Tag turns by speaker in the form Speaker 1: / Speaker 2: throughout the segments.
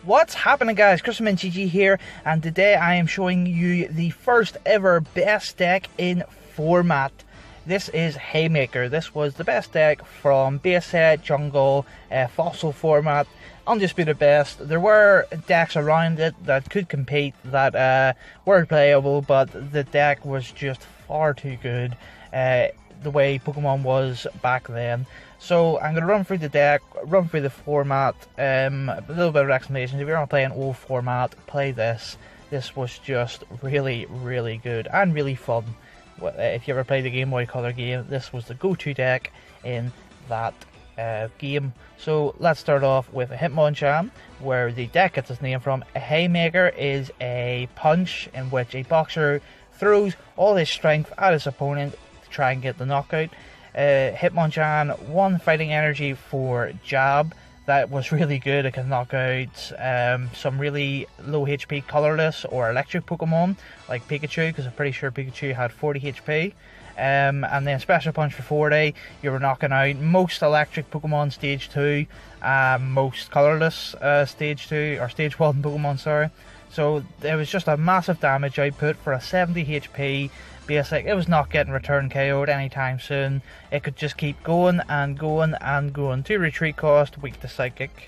Speaker 1: What's happening, guys? Chrisman GG here, and today I am showing you the first ever best deck in format. This is Haymaker. This was the best deck from base set, jungle, fossil format, undisputed best. There were decks around it that could compete, that were playable, but the deck was just far too good, the way Pokemon was back then. So I'm going to run through the deck, run through the format, a little bit of explanations. If you're not playing old format, play this. This was just really, really good and really fun. If you ever played the Game Boy Color game, this was the go-to deck in that game. So let's start off with a Hitmonchan, where the deck gets its name from. A Haymaker is a punch in which a boxer throws all his strength at his opponent to try and get the knockout. Hitmonchan, 1 fighting energy for jab. That was really good. It can knock out some really low HP colorless or electric Pokemon like Pikachu, because I'm pretty sure Pikachu had 40 HP. And then special punch for 40. You were knocking out most electric Pokemon stage 2, most colorless stage 2 or stage 1 Pokemon, sorry. So there was just a massive damage output for a 70 HP basic. It was not getting return KO'd anytime soon. It could just keep going and going and going. 2 retreat cost, weak to psychic.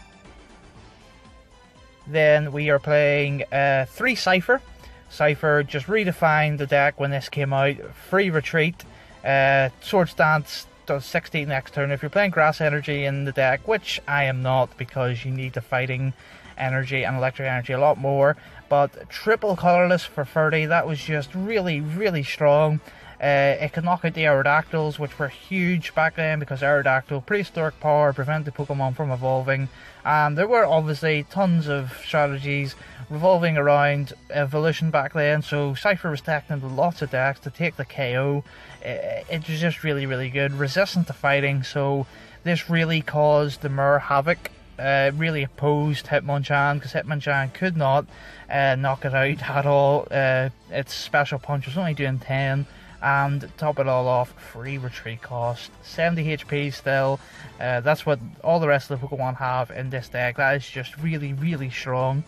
Speaker 1: Then we are playing 3 Cypher. Cypher just redefined the deck when this came out. Free retreat. Swords Dance does 16 next turn. If you're playing grass energy in the deck, which I am not, because you need the fighting energy and electric energy a lot more, but triple colorless for 30, that was just really, really strong. It could knock out the Aerodactyls, which were huge back then, because Aerodactyl prehistoric power prevented Pokemon from evolving, and there were obviously tons of strategies revolving around evolution back then, so Cypher was tacked into lots of decks to take the KO. It was just really, really good, resistant to fighting, so this really caused the more havoc. Really opposed Hitmonchan, because Hitmonchan could not knock it out at all. Its special punch was only doing 10, and top it all off, free retreat cost, 70 HP still. That's what all the rest of the Pokemon have in this deck. That is just really, really strong.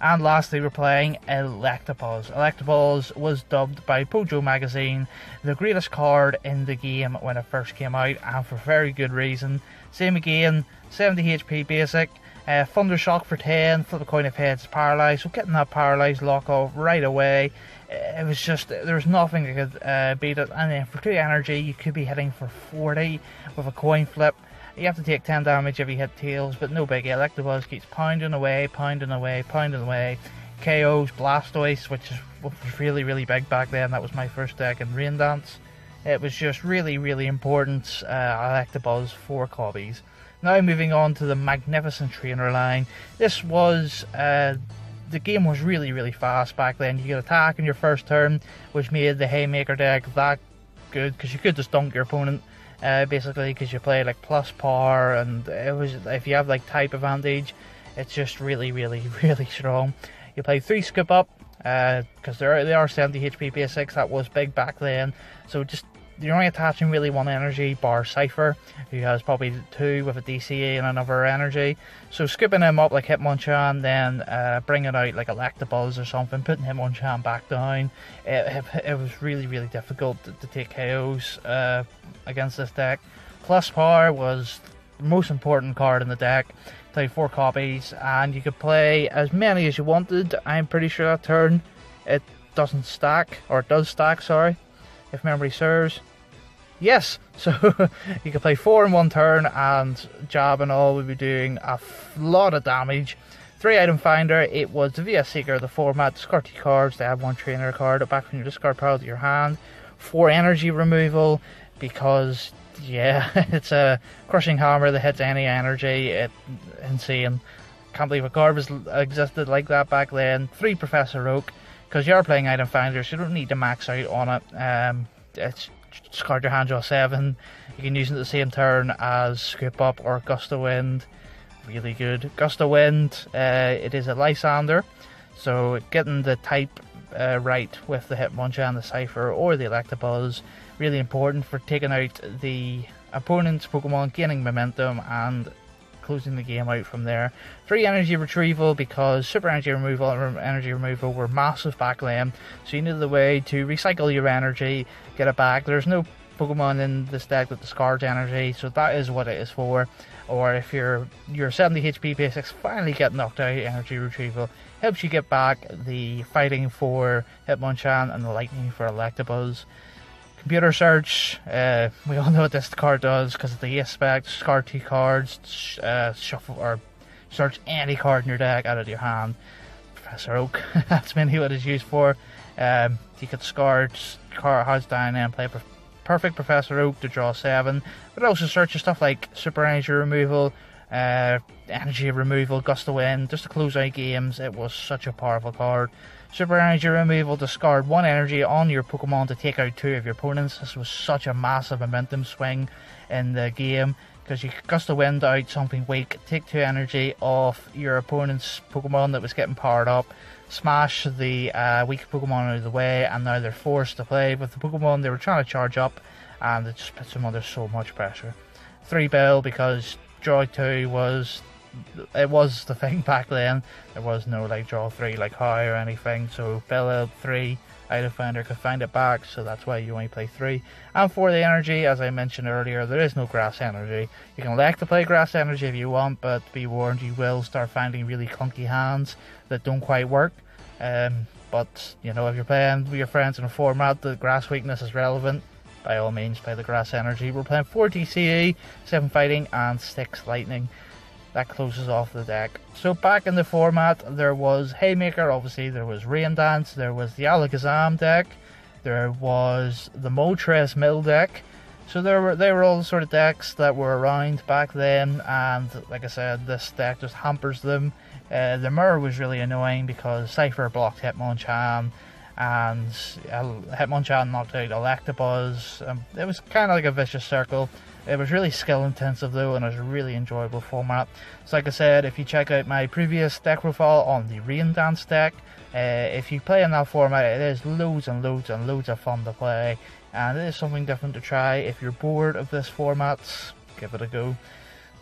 Speaker 1: And lastly, we're playing Electabuzz. Electabuzz was dubbed by Pojo Magazine the greatest card in the game when it first came out, and for very good reason. Same again, 70 HP basic, Thundershock for 10, flip a coin if heads paralyzed, so getting that paralyzed lock off right away. It was just, there was nothing that could beat it. And then for 2 energy, you could be hitting for 40 with a coin flip. You have to take 10 damage if you hit tails, but no biggie. Electabuzz keeps pounding away, pounding away, pounding away. KOs Blastoise, which was really, really big back then. That was my first deck in Rain Dance. It was just really, really important. Electabuzz, 4 copies. Now moving on to the Magnificent Trainer line. This was, the game was really, really fast back then. You could attack in your first turn, which made the Haymaker deck that good, because you could just dunk your opponent. Basically, because you play like plus power, and it was, if you have like type advantage, it's just really, really, really strong. You play 3 Scoop Up, because they are 70 HP basics. That was big back then. So just, you're only attaching really 1 energy, bar Cypher, who has probably 2 with a DCA and another energy. So scooping him up like Hitmonchan, then bringing out like Electabuzz or something, putting Hitmonchan back down. It was really, really difficult to take KOs against this deck. Plus Power was the most important card in the deck. Play 4 copies, and you could play as many as you wanted. I'm pretty sure that turn it doesn't stack, or it does stack, sorry, if memory serves. Yes, so you could play 4 in 1 turn, and jab and all would be doing a lot of damage. 3 item finder, it was the VS Seeker of the format. Discard 2 cards, they have 1 trainer card back from your discard pile to your hand. 4 energy removal, because yeah, it's a crushing hammer that hits any energy. Insane. Can't believe a card existed like that back then. 3 Professor Oak, because you are playing item finders, so you don't need to max out on it. It's discard your hand, draw 7. You can use it the same turn as Scoop Up or Gust of Wind. Really good. Gust of Wind, it is a Lysander, so getting the type right with the Hitmonchan, the Cypher, or the Electabuzz, really important for taking out the opponent's Pokemon, gaining momentum and closing the game out from there. 3 energy retrieval, because super energy removal and energy removal were massive back then, so you needed a way to recycle your energy, get it back. There's no Pokemon in this deck that discards energy, so that is what it is for. Or if your 70 HP basics finally get knocked out, energy retrieval helps you get back the fighting for Hitmonchan and the lightning for Electabuzz. Computer search, we all know what this card does because of the ace spec. Discard 2 cards, shuffle or search any card in your deck out of your hand. Professor Oak, that's mainly what it's used for. You could discard card house down and play Perfect Professor Oak to draw 7, but also searches stuff like super energy removal, energy removal, gust of wind, just to close out games. It was such a powerful card. Super energy removal, discard 1 energy on your Pokemon to take out 2 of your opponents. This was such a massive momentum swing in the game, because you could gust of wind out something weak, take 2 energy off your opponent's Pokemon that was getting powered up, smash the weak Pokemon out of the way, and now they're forced to play with the Pokemon they were trying to charge up, and it just puts them under so much pressure. 3 Bell, because draw 2 was the thing back then. There was no like draw 3 like high or anything, so Bell out 3, Item Finder could find it back, so that's why you only play 3. And for the energy, as I mentioned earlier, there is no grass energy. You can elect to play grass energy if you want, but be warned, you will start finding really clunky hands that don't quite work. But you know, if you're playing with your friends in a format that grass weakness is relevant, by all means play the grass energy. We're playing 4 DCE, 7 fighting and 6 lightning. That closes off the deck. So back in the format, there was Haymaker, obviously there was Rain Dance, there was the Alakazam deck, there was the Moltres Mill deck. So they were all the sort of decks that were around back then, and like I said, this deck just hampers them. The mirror was really annoying because Cypher blocked Hitmonchan, and Hitmonchan knocked out Electabuzz. It was kind of like a vicious circle. It was really skill intensive though, and it was a really enjoyable format. So like I said, if you check out my previous deck profile on the Rain Dance deck, if you play in that format, it is loads and loads and loads of fun to play, and it is something different to try. If you're bored of this format, give it a go.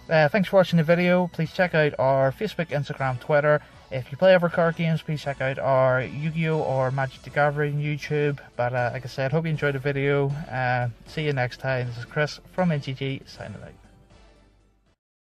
Speaker 1: Thanks for watching the video. Please check out our Facebook, Instagram, Twitter. If you play other card games, please check out our Yu-Gi-Oh! Or Magic the Gathering YouTube. But like I said, hope you enjoyed the video. See you next time. This is Chris from NGG, signing out.